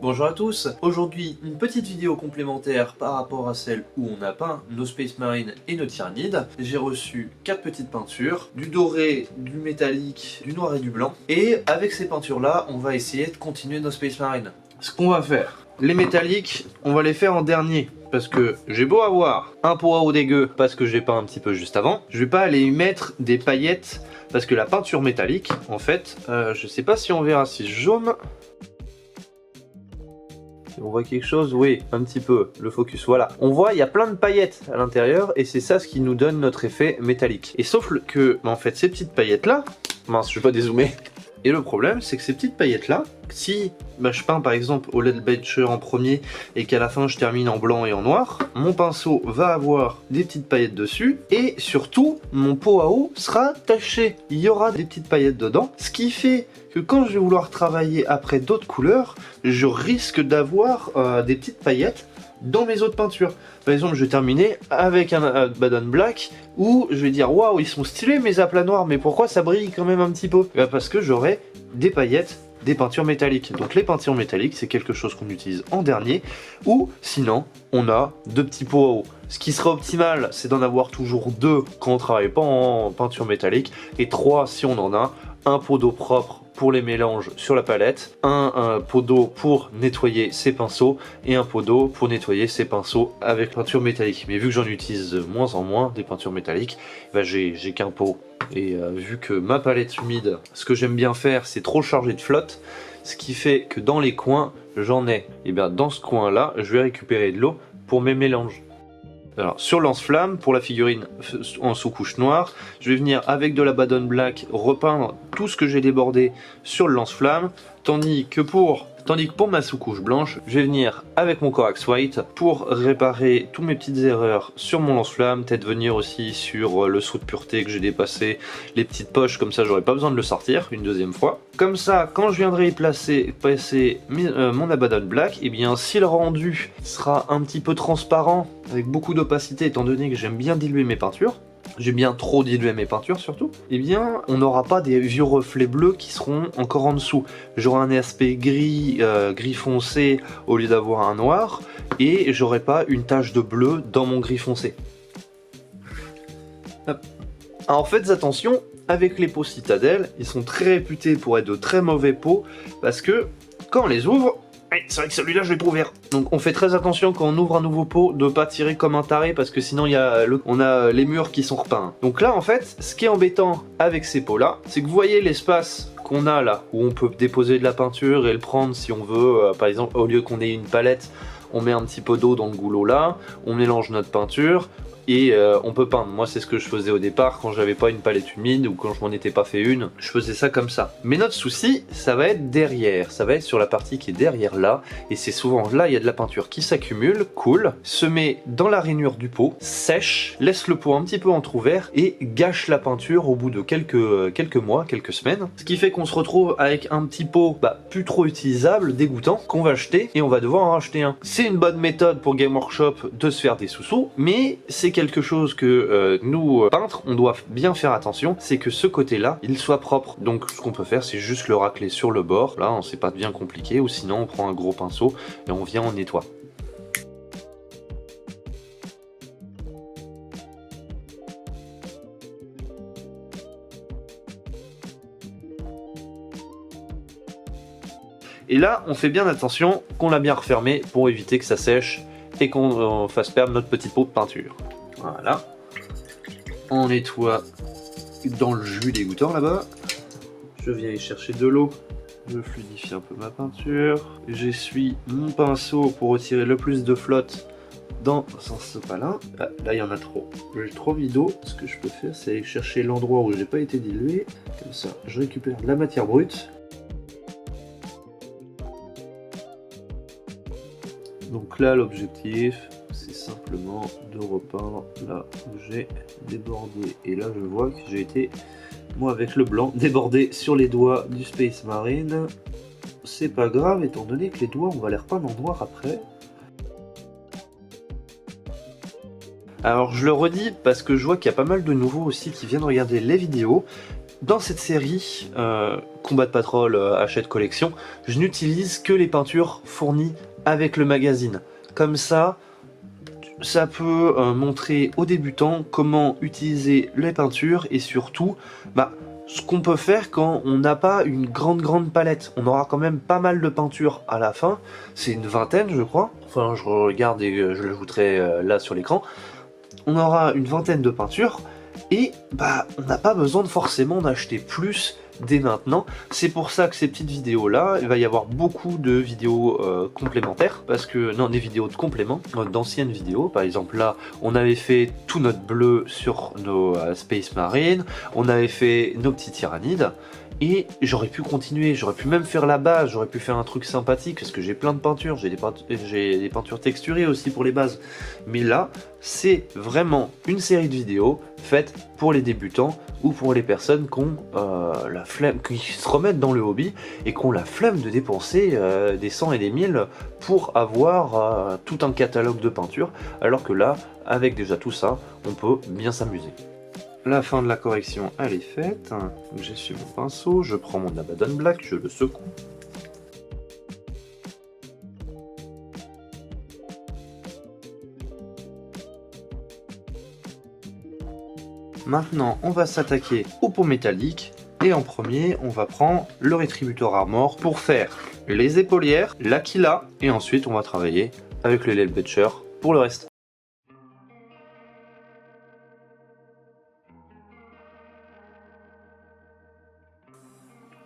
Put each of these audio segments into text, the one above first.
Bonjour à tous, aujourd'hui une petite vidéo complémentaire par rapport à celle où on a peint nos Space Marine et nos Tyranids. J'ai reçu 4 petites peintures, du doré, du métallique, du noir et du blanc. Et avec ces peintures là, on va essayer de continuer nos Space Marine. Ce qu'on va faire, les métalliques, on va les faire en dernier. Parce que j'ai beau avoir un pot à eau dégueu parce que j'ai peint un petit peu juste avant, je vais pas aller y mettre des paillettes parce que la peinture métallique, en fait, je sais pas si on verra si jaune. On voit quelque chose, oui, un petit peu, le focus, voilà. On voit, il y a plein de paillettes à l'intérieur et c'est ça ce qui nous donne notre effet métallique. Et sauf que, en fait, ces petites paillettes-là, mince, je vais pas dézoomer. Et le problème, c'est que ces petites paillettes-là, si je peins par exemple au LED Becher en premier et qu'à la fin je termine en blanc et en noir, mon pinceau va avoir des petites paillettes dessus et surtout, mon pot à eau sera taché. Il y aura des petites paillettes dedans, ce qui fait que quand je vais vouloir travailler après d'autres couleurs, je risque d'avoir des petites paillettes dans mes autres peintures. Par exemple, je vais terminer avec un Abaddon Black où je vais dire waouh, ils sont stylés mes aplats noirs, mais pourquoi ça brille quand même un petit peu? Parce que j'aurai des paillettes, des peintures métalliques. Donc les peintures métalliques, c'est quelque chose qu'on utilise en dernier, ou sinon, on a 2 petits pots à eau. Ce qui serait optimal, c'est d'en avoir toujours 2 quand on travaille pas en peinture métallique, et 3 si on en a. Un pot d'eau propre pour les mélanges sur la palette, un pot d'eau pour nettoyer ses pinceaux et un pot d'eau pour nettoyer ses pinceaux avec peinture métallique. Mais vu que j'en utilise moins en moins des peintures métalliques, j'ai qu'un pot. Et vu que ma palette humide, ce que j'aime bien faire, c'est trop charger de flotte, ce qui fait que dans les coins, j'en ai. Et bien dans ce coin là, je vais récupérer de l'eau pour mes mélanges. Alors sur lance-flamme, pour la figurine en sous-couche noire, je vais venir avec de l'Abaddon Black repeindre tout ce que j'ai débordé sur le lance-flamme, tandis que pour ma sous-couche blanche, je vais venir avec mon Corax White pour réparer toutes mes petites erreurs sur mon lance-flamme, peut-être venir aussi sur le saut de pureté que j'ai dépassé, les petites poches, comme ça j'aurai pas besoin de le sortir une deuxième fois. Comme ça, quand je viendrai y passer mon Abaddon Black, et bien si le rendu sera un petit peu transparent, avec beaucoup d'opacité étant donné que j'aime bien diluer mes peintures, j'ai bien trop dilué mes peintures surtout, et bien on n'aura pas des vieux reflets bleus qui seront encore en dessous. J'aurai un aspect gris, gris foncé au lieu d'avoir un noir, et j'aurai pas une tache de bleu dans mon gris foncé. Hop. Alors faites attention, avec les pots Citadel, ils sont très réputés pour être de très mauvais pots, parce que quand on les ouvre, c'est vrai que celui-là je l'ai pas ouvert. Donc on fait très attention quand on ouvre un nouveau pot de pas tirer comme un taré parce que sinon on a les murs qui sont repeints. Donc là en fait, ce qui est embêtant avec ces pots là, c'est que vous voyez l'espace qu'on a là, où on peut déposer de la peinture et le prendre si on veut, par exemple au lieu qu'on ait une palette, on met un petit peu d'eau dans le goulot là, on mélange notre peinture, et on peut peindre. Moi c'est ce que je faisais au départ quand j'avais pas une palette humide ou quand je m'en étais pas fait une, je faisais ça comme ça. Mais notre souci, ça va être derrière, ça va être sur la partie qui est derrière là, et c'est souvent là il y a de la peinture qui s'accumule, coule, se met dans la rainure du pot, sèche, laisse le pot un petit peu entrouvert et gâche la peinture au bout de quelques mois, quelques semaines. Ce qui fait qu'on se retrouve avec un petit pot plus trop utilisable, dégoûtant, qu'on va jeter et on va devoir en racheter un. C'est une bonne méthode pour Game Workshop de se faire des sous-sous, mais c'est quelque chose que nous, peintres, on doit bien faire attention, c'est que ce côté-là, il soit propre. Donc ce qu'on peut faire, c'est juste le racler sur le bord, là, c'est pas bien compliqué, ou sinon on prend un gros pinceau et on vient, on nettoie. Et là, on fait bien attention qu'on l'a bien refermé pour éviter que ça sèche et qu'on fasse perdre notre petit pot de peinture. Voilà. On nettoie dans le jus dégoûtant là-bas. Je viens y chercher de l'eau. Je fluidifie un peu ma peinture. J'essuie mon pinceau pour retirer le plus de flotte dans ce pas-là. Ah, là, il y en a trop. J'ai trop mis d'eau. Ce que je peux faire, c'est aller chercher l'endroit où j'ai pas été dilué. Comme ça, je récupère de la matière brute. Donc là, l'objectif, c'est simplement de repeindre là où j'ai débordé. Et là, je vois que j'ai été, moi avec le blanc, débordé sur les doigts du Space Marine. C'est pas grave, étant donné que les doigts, on va les repeindre en noir après. Alors je le redis parce que je vois qu'il y a pas mal de nouveaux aussi qui viennent regarder les vidéos. dans cette série Combat de Patrol Hachette Collection, je n'utilise que les peintures fournies avec le magazine. Comme ça peut montrer aux débutants comment utiliser les peintures et surtout ce qu'on peut faire quand on n'a pas une grande palette. On aura quand même pas mal de peintures à la fin, c'est une vingtaine je crois, enfin je regarde et je l'ajouterai là sur l'écran. On aura une vingtaine de peintures et on n'a pas besoin forcément d'acheter plus dès maintenant. C'est pour ça que ces petites vidéos là, il va y avoir beaucoup de vidéos complémentaires, parce que non, des vidéos de complément d'anciennes vidéos. Par exemple là on avait fait tout notre bleu sur nos Space Marine, on avait fait nos petits tyrannides, et j'aurais pu continuer, j'aurais pu même faire la base, j'aurais pu faire un truc sympathique parce que j'ai plein de peintures, j'ai des peintures texturées aussi pour les bases. Mais là, c'est vraiment une série de vidéos faites pour les débutants ou pour les personnes qui ont la flemme, qui se remettent dans le hobby et qui ont la flemme de dépenser des 100 et des 1000 pour avoir tout un catalogue de peintures, alors que là, avec déjà tout ça, on peut bien s'amuser. La fin de la correction elle est faite, j'essuie mon pinceau, je prends mon Abaddon Black, je le secoue. Maintenant on va s'attaquer aux peaux métalliques et en premier on va prendre le Rétributor Armor pour faire les épaulières, l'Aquila et ensuite on va travailler avec le Leadbelcher pour le reste.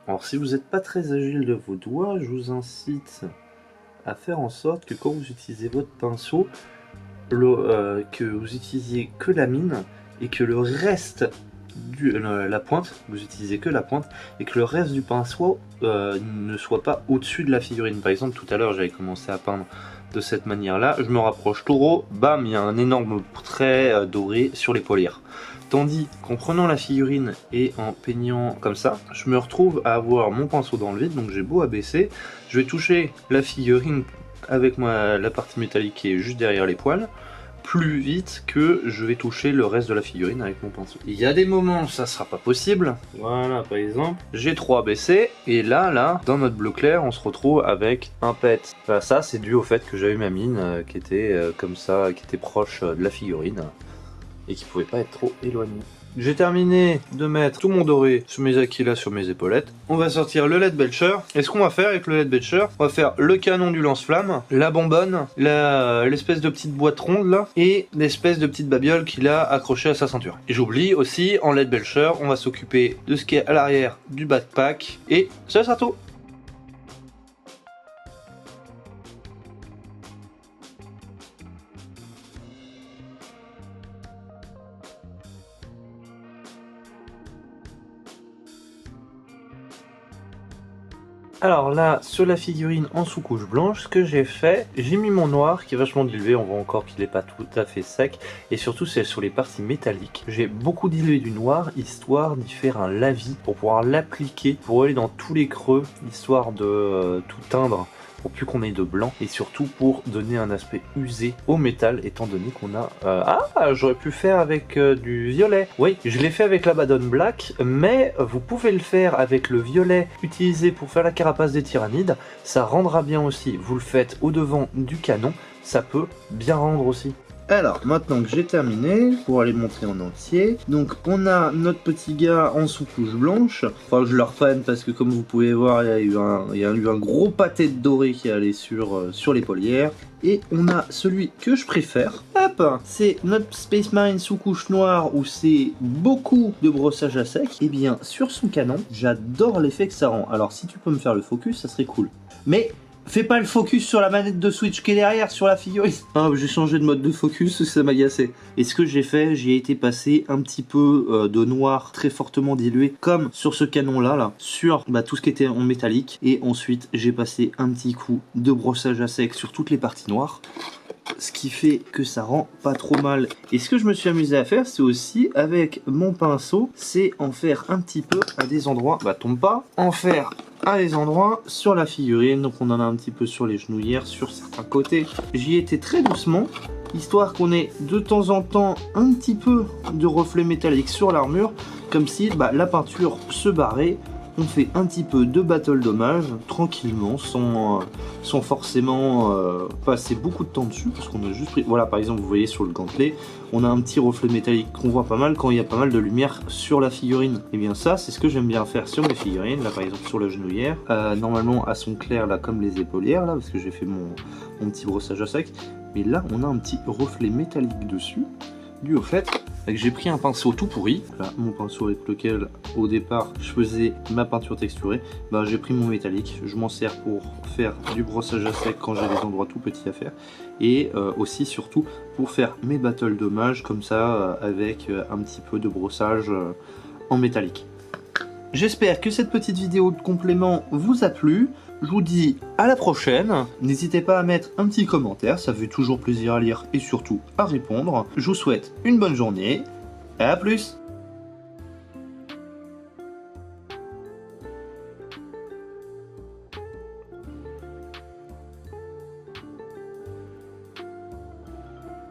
Alors si vous n'êtes pas très agile de vos doigts, je vous incite à faire en sorte que quand vous utilisez votre pinceau, que vous utilisiez que la mine et que le reste la pointe, vous utilisez que la pointe et que le reste du pinceau ne soit pas au-dessus de la figurine. Par exemple tout à l'heure j'avais commencé à peindre de cette manière là, je me rapproche taureau, bam, il y a un énorme trait doré sur l'épaulière. Tandis qu'en prenant la figurine et en peignant comme ça, je me retrouve à avoir mon pinceau dans le vide, donc j'ai beau abaisser, je vais toucher la figurine avec la partie métallique qui est juste derrière les poils, plus vite que je vais toucher le reste de la figurine avec mon pinceau. Il y a des moments où ça sera pas possible, voilà par exemple, j'ai trop abaissé, et là, dans notre bleu clair, on se retrouve avec un pet. Enfin, ça c'est dû au fait que j'avais ma mine qui était comme ça, qui était proche de la figurine, et qui pouvait pas être trop éloigné. J'ai terminé de mettre tout mon doré sur mes Aquila, sur mes épaulettes. On va sortir le Leadbelcher. Et ce qu'on va faire avec le Leadbelcher, on va faire le canon du lance-flamme, la bonbonne, l'espèce de petite boîte ronde là, et l'espèce de petite babiole qu'il a accrochée à sa ceinture. Et j'oublie aussi, en Leadbelcher, on va s'occuper de ce qui est à l'arrière du backpack, et ça sera tout. Alors là, sur la figurine en sous-couche blanche, ce que j'ai fait, j'ai mis mon noir qui est vachement dilué, on voit encore qu'il n'est pas tout à fait sec, et surtout c'est sur les parties métalliques. J'ai beaucoup dilué du noir, histoire d'y faire un lavis, pour pouvoir l'appliquer, pour aller dans tous les creux, histoire de tout teindre, pour plus qu'on ait de blanc, et surtout pour donner un aspect usé au métal, étant donné qu'on a... j'aurais pu faire avec du violet. Oui, je l'ai fait avec l'Abaddon Black, mais vous pouvez le faire avec le violet utilisé pour faire la carapace des tyrannides, ça rendra bien aussi. Vous le faites au devant du canon, ça peut bien rendre aussi. Alors, maintenant que j'ai terminé, pour aller le montrer en entier, donc on a notre petit gars en sous-couche blanche, enfin je le reprenne parce que comme vous pouvez voir, il y a eu un gros pâté de doré qui est allé sur l'épaulière, et on a celui que je préfère, hop, c'est notre Space Marine sous-couche noire où c'est beaucoup de brossage à sec, et bien sur son canon, j'adore l'effet que ça rend. Alors si tu peux me faire le focus, ça serait cool. Mais... fais pas le focus sur la manette de Switch qui est derrière, sur la figurine. Ah, j'ai changé de mode de focus, ça m'a agacé. Et ce que j'ai fait, j'ai été passer un petit peu de noir très fortement dilué, comme sur ce canon là, sur tout ce qui était en métallique. Et ensuite, j'ai passé un petit coup de brossage à sec sur toutes les parties noires. Ce qui fait que ça rend pas trop mal. Et ce que je me suis amusé à faire, c'est aussi avec mon pinceau, c'est en faire un petit peu à des endroits, tombe pas, en faire à des endroits sur la figurine. Donc on en a un petit peu sur les genouillères, sur certains côtés. J'y étais très doucement histoire qu'on ait de temps en temps un petit peu de reflet métallique sur l'armure, comme si la peinture se barrait. On fait un petit peu de battle dommage tranquillement, sans forcément passer beaucoup de temps dessus, parce qu'on a juste pris... Voilà, par exemple, vous voyez sur le gantelet, on a un petit reflet métallique qu'on voit pas mal quand il y a pas mal de lumière sur la figurine. Et bien ça, c'est ce que j'aime bien faire sur mes figurines, là par exemple sur la genouillère, normalement à son clair là comme les épaulières là, parce que j'ai fait mon petit brossage à sec, mais là on a un petit reflet métallique dessus, dû au fait que j'ai pris un pinceau tout pourri, là, mon pinceau avec lequel au départ je faisais ma peinture texturée, j'ai pris mon métallique, je m'en sers pour faire du brossage à sec quand j'ai des endroits tout petits à faire, et aussi surtout pour faire mes battle dommages comme ça avec un petit peu de brossage en métallique. J'espère que cette petite vidéo de complément vous a plu. Je vous dis à la prochaine. N'hésitez pas à mettre un petit commentaire, ça fait toujours plaisir à lire et surtout à répondre. Je vous souhaite une bonne journée. À plus!